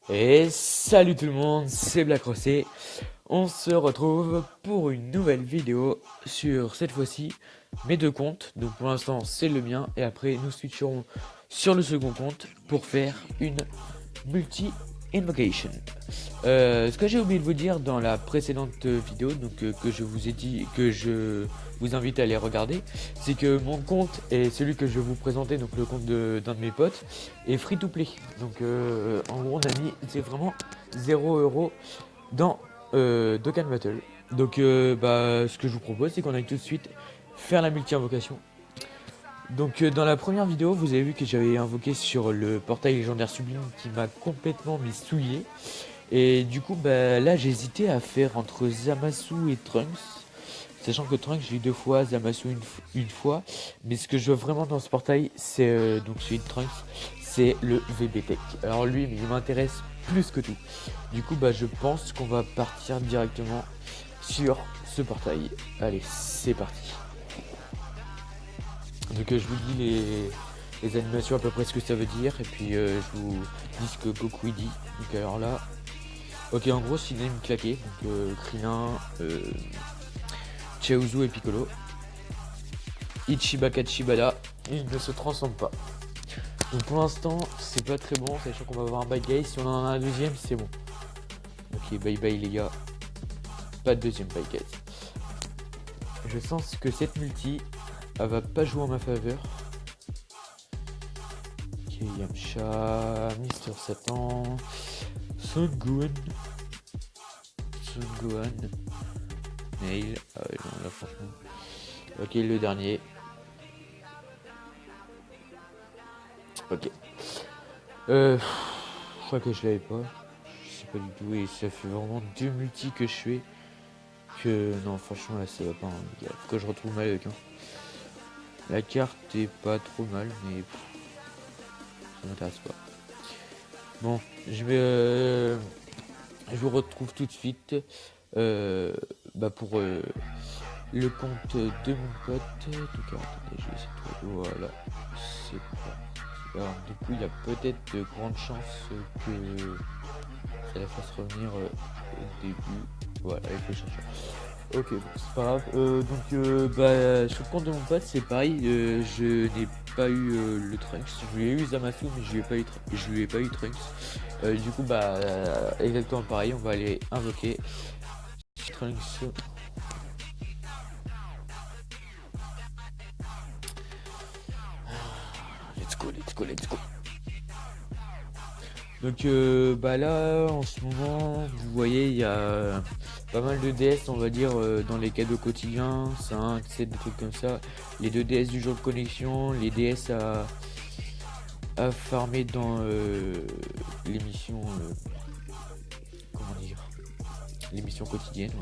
Et salut tout le monde, c'est Black Rosset. On se retrouve pour une nouvelle vidéo sur cette fois-ci mes deux comptes. Donc pour l'instant c'est le mien et après nous switcherons sur le second compte pour faire une multi-invocation. Ce que j'ai oublié de vous dire dans la précédente vidéo, donc que je vous ai dit, que je vous invite à aller regarder, c'est que mon compte est celui que je vais vous présenter, donc le compte d'un de mes potes, est free to play. Donc en gros on a mis, c'est vraiment 0 € dans Dokkan Battle. Donc ce que je vous propose c'est qu'on aille tout de suite faire la multi-invocation. Donc dans la première vidéo vous avez vu que j'avais invoqué sur le portail légendaire sublime qui m'a complètement mis souillé. Et du coup, là, j'ai hésité à faire entre Zamasu et Trunks. Sachant que Trunks, j'ai eu 2 fois, Zamasu une fois. Mais ce que je veux vraiment dans ce portail, c'est donc celui de Trunks, c'est le VB Tech. Alors lui, il m'intéresse plus que tout. Du coup, je pense qu'on va partir directement sur ce portail. Allez, c'est parti. Donc je vous dis les animations à peu près ce que ça veut dire. Et puis je vous dis ce que Goku il dit. Donc alors là, ok, en gros, s'il aime claquer, donc Krillin, Chaozu et Piccolo. Ichiba Kachibada, il ne se transforme pas. Donc pour l'instant, c'est pas très bon, sachant qu'on va avoir un bye guys. Si on en a un deuxième, c'est bon. Ok, bye bye les gars. Pas de deuxième bye guys. Je sens que cette multi, elle va pas jouer en ma faveur. Ok, Yamcha, Mister Satan, Son Gohan, Nail. Ah ouais, non, là franchement. Ok, le dernier. Ok. Je crois que je l'avais pas. Je sais pas du tout. Et ça fait vraiment 2 multis que je fais. Que non, franchement, là ça va pas. Hein, les gars. Faut que je retrouve ma luck. Hein. La carte est pas trop mal, mais ça m'intéresse pas. Bon, je vous retrouve tout de suite pour le compte de mon pote. Donc, attendez, je vais essayer de trouver. Voilà, c'est pas. Alors, du coup, il y a peut-être de grandes chances que ça la fasse revenir au début. Voilà, il faut chercher. Ok, bon, c'est pas grave. Sur le compte de mon pote, c'est pareil. Je n'ai pas eu le Trunks. Je lui ai eu Zamasu, mais je lui ai pas eu Trunks. Du coup, exactement pareil. On va aller invoquer Trunks. Let's go, let's go, let's go. Donc là, en ce moment, vous voyez, il y a pas mal de DS, on va dire, dans les cadeaux quotidiens, 5, 7, des trucs comme ça. Les 2 DS du jour de connexion, les DS à farmer dans l'émission, comment dire, l'émission quotidienne.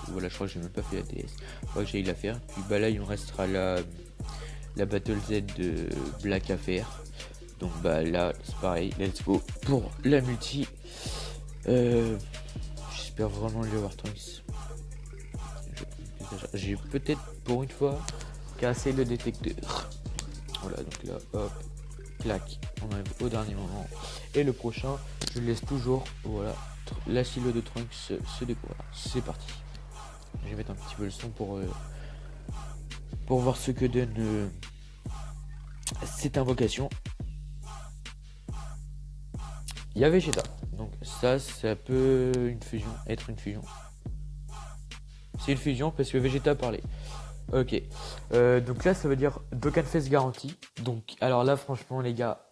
Voilà, je crois que j'ai même pas fait la DS. Je crois que j'aille la faire. Puis là, il me restera la Battle Z de Black à faire. Donc là, c'est pareil, let's go pour la multi. J'espère vraiment le avoir Trunks. J'ai peut-être pour une fois cassé le détecteur. Voilà, donc là, hop, clac, on arrive au dernier moment. Et le prochain, je laisse toujours, voilà, la silhouette de Trunks se découvrir. C'est parti. Je vais mettre un petit peu le son pour voir ce que donne cette invocation. Il y a Vegeta. Donc ça peut être une fusion. C'est une fusion parce que Vegeta parlait. Ok. Donc là, ça veut dire Dokkan Fest garantie. Donc, alors là, franchement, les gars,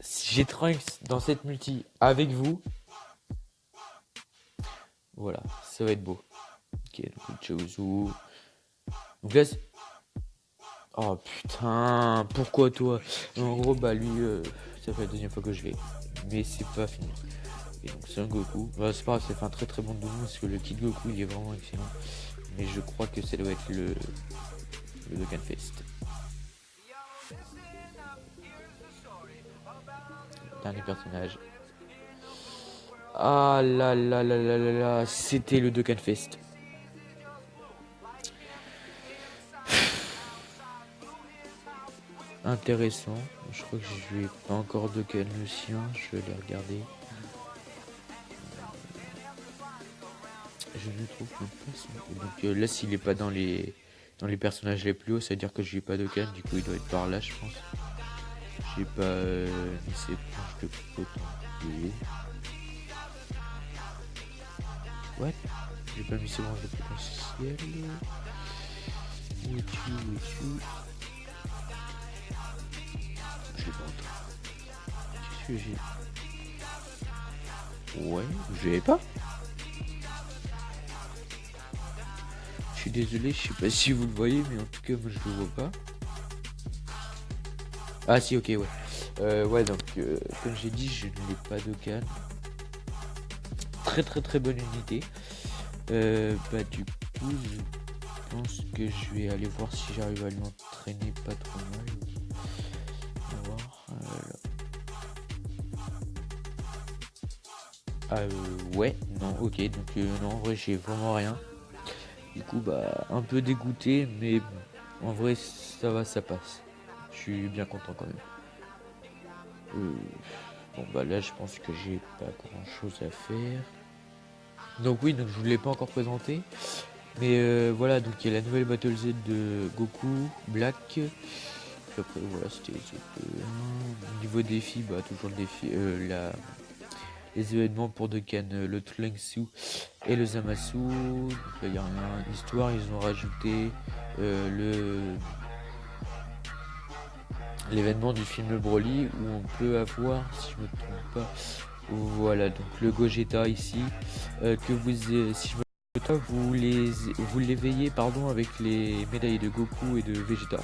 si j'ai Trunks dans cette multi avec vous, voilà, ça va être beau. Ok, donc Chaozu. Donc là, oh putain, pourquoi toi? En gros, lui, ça fait la deuxième fois que je l'ai. Mais c'est pas fini. Et donc c'est un Goku. C'est pas grave, ça fait un très très bon doublon parce que le kit Goku il est vraiment excellent. Mais je crois que ça doit être le Dokkan Fest. Dernier personnage. Ah là là là là là là, c'était le Dokkan Fest. Intéressant. Je crois que je vais pas encore Dokkan le sien. Je vais aller regarder. je ne trouve même pas son... Donc là, s'il est pas dans les personnages les plus hauts, ça veut dire que j'ai pas de canne. Du coup, il doit être par là, je pense. J'ai pas mis ses planches de potentiel. What? J'ai pas mis ses planches de potentiel. Où es-tu? Je l'ai pas entendu. Qu'est-ce que j'ai? Ouais, je l'ai pas. Je suis désolé, je sais pas si vous le voyez, mais en tout cas, moi je le vois pas. Ah si, ok, ouais. Ouais, donc, comme j'ai dit, je n'ai pas de canne. Très bonne unité. Bah du coup, je pense que je vais aller voir si j'arrive à l'entraîner pas trop mal. On va voir. Ouais, non, ok, donc non, en vrai, j'ai vraiment rien. Du coup, bah, un peu dégoûté, mais bon, en vrai, ça va, ça passe. Je suis bien content quand même. Bon, bah là, je pense que j'ai pas grand chose à faire. Donc oui, donc je vous l'ai pas encore présenté. Mais voilà, donc il y a la nouvelle Battle Z de Goku, Black. Puis après, voilà, c'était les autres. Niveau défi, bah toujours le défi, les événements pour Dokkan, le Tlingsu et le Zamasu. Donc là, il y a rien. Histoire, ils ont rajouté l'événement du film Broly où on peut avoir, si je me trompe pas, voilà, donc le Gogeta ici, que vous, si je me trompe pas, vous l'éveillez, pardon, avec les médailles de Goku et de Vegeta.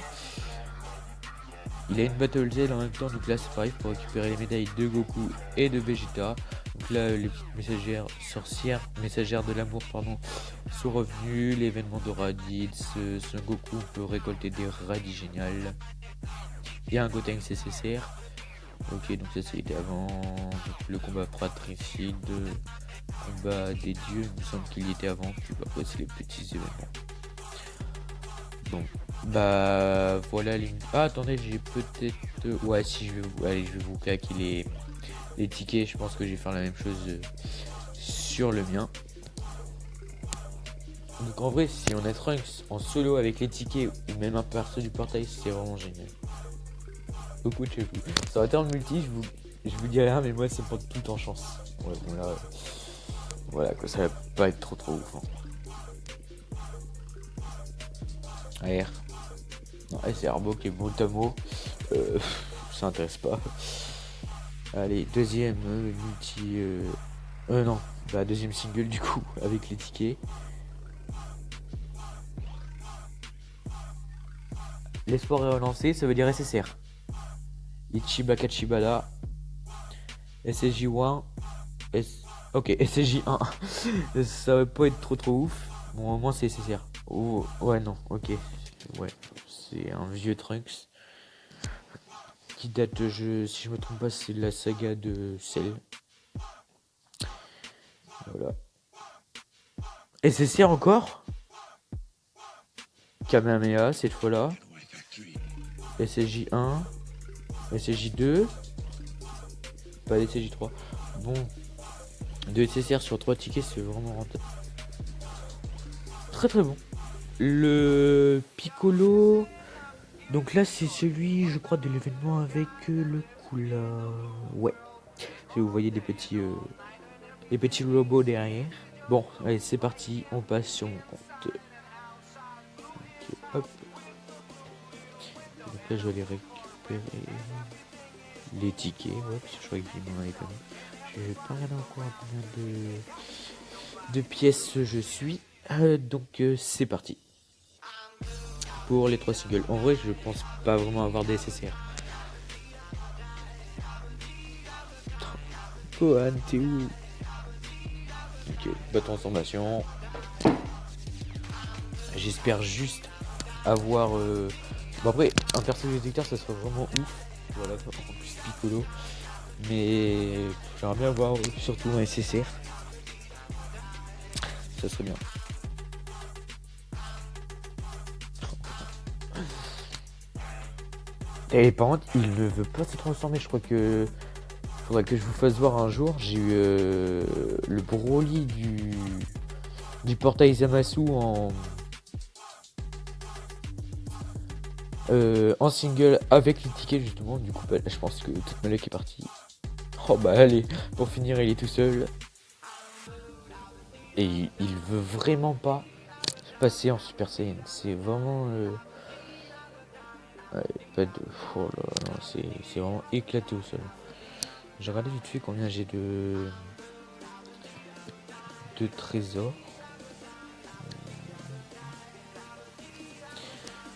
Il a une Battle Z en même temps, donc là c'est pareil pour récupérer les médailles de Goku et de Vegeta. Donc là les messagères messagères de l'amour pardon sont revenus. L'événement de Raditz, Son Goku peut récolter des radis géniales. Il y a un Gotenks SSR. Ok, donc ça c'était avant. Donc, le combat fratricide, combat des dieux, il me semble qu'il y était avant. Puis après c'est les petits événements. Donc bah voilà les... Ah attendez, j'ai peut-être... Ouais si, je vais vous claquer les tickets. Je pense que je vais faire la même chose sur le mien. Donc en vrai, si on a Trunks en solo avec les tickets ou même un perso du portail, c'est vraiment génial. Beaucoup de chez vous. Ça aurait été en multi, je vous dis rien, mais moi ça me porte tout en chance. Ouais, bon là, voilà quoi, ça va pas être trop ouf. Hein. AR. Non, c'est Arbo qui est mot à mot. Ça intéresse pas. Allez, deuxième multi. Non, bah deuxième single du coup, avec les tickets. L'espoir est relancé, ça veut dire SSR. Ichiba Kachibada. SSJ1. Ok, SSJ1. Ça va pas être trop ouf. Bon, au moins c'est SSR. Oh, ouais, non, ok. Ouais, c'est un vieux Trunks. Qui date, si je me trompe pas, c'est la saga de Cell. Voilà. SSR encore. Kamehameha cette fois-là. SSJ1. SSJ2. Pas SSJ3. Bon. 2 SSR sur 3 tickets, c'est vraiment rentable. Très bon. Le Piccolo. Donc là, c'est celui, je crois, de l'événement avec le Kula. Ouais. Si vous voyez des petits robots derrière. Bon, allez, c'est parti. On passe sur mon compte. Okay, hop. Donc là, je vais aller récupérer les tickets. Ouais, parce que je crois qu'il m'en avait pas mis. Je vais pas regarder encore combien de pièces je suis. Donc c'est parti. Pour les 3 singles. En vrai, je pense pas vraiment avoir des SSR. Gohan, t'es où? Ok, pas de transformation. J'espère juste avoir... Bon après, un personnage détecteur, ça serait vraiment ouf. Voilà, en plus Piccolo. Mais j'aimerais bien avoir surtout un SSR. Ça serait bien. Et par contre, il ne veut pas se transformer. Je crois que faudrait que je vous fasse voir un jour. J'ai eu le Broly du portail Zamasu en single avec les tickets justement. Du coup bah, là, je pense que toute ma luck est partie. Oh bah allez, pour finir il est tout seul. Et il veut vraiment pas passer en Super Saiyan. C'est vraiment ouais, pas de... Oh là, non, c'est vraiment éclaté au sol. J'ai regardé vite fait combien j'ai de trésors.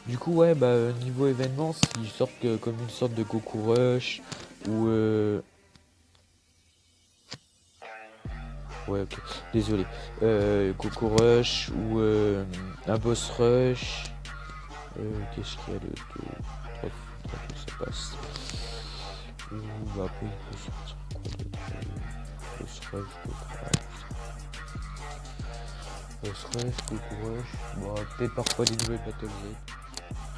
Du coup ouais bah niveau événement s'ils sortent comme une sorte de Goku Rush ou ouais ok désolé Goku Rush ou un boss rush, qu'est-ce qu'il y a de ça passe, ou bah après il peut sortir quoi d'autre, boss rush, Goku Rush, bon peut-être parfois des nouvelles Battle Z.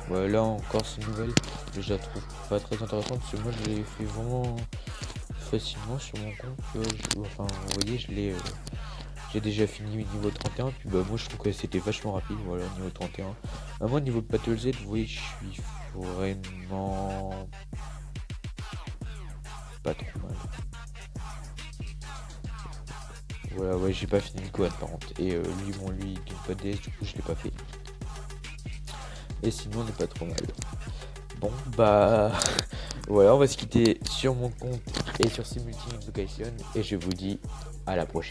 Ouais, là encore c'est une nouvelle, mais je la trouve pas très intéressante parce que moi je l'ai fait vraiment facilement sur mon compte, tu vois, enfin vous voyez j'ai déjà fini niveau 31, puis bah moi je trouve que c'était vachement rapide, voilà niveau 31. Moi niveau Battle Z, vous voyez je suis vraiment pas trop mal. Voilà ouais j'ai pas fini le Gohan par contre, et lui bon lui il donne pas de DS, du coup je l'ai pas fait. Et sinon on n'est pas trop mal. Bon bah voilà, on va se quitter sur mon compte et sur Simulty Invocation et je vous dis à la prochaine.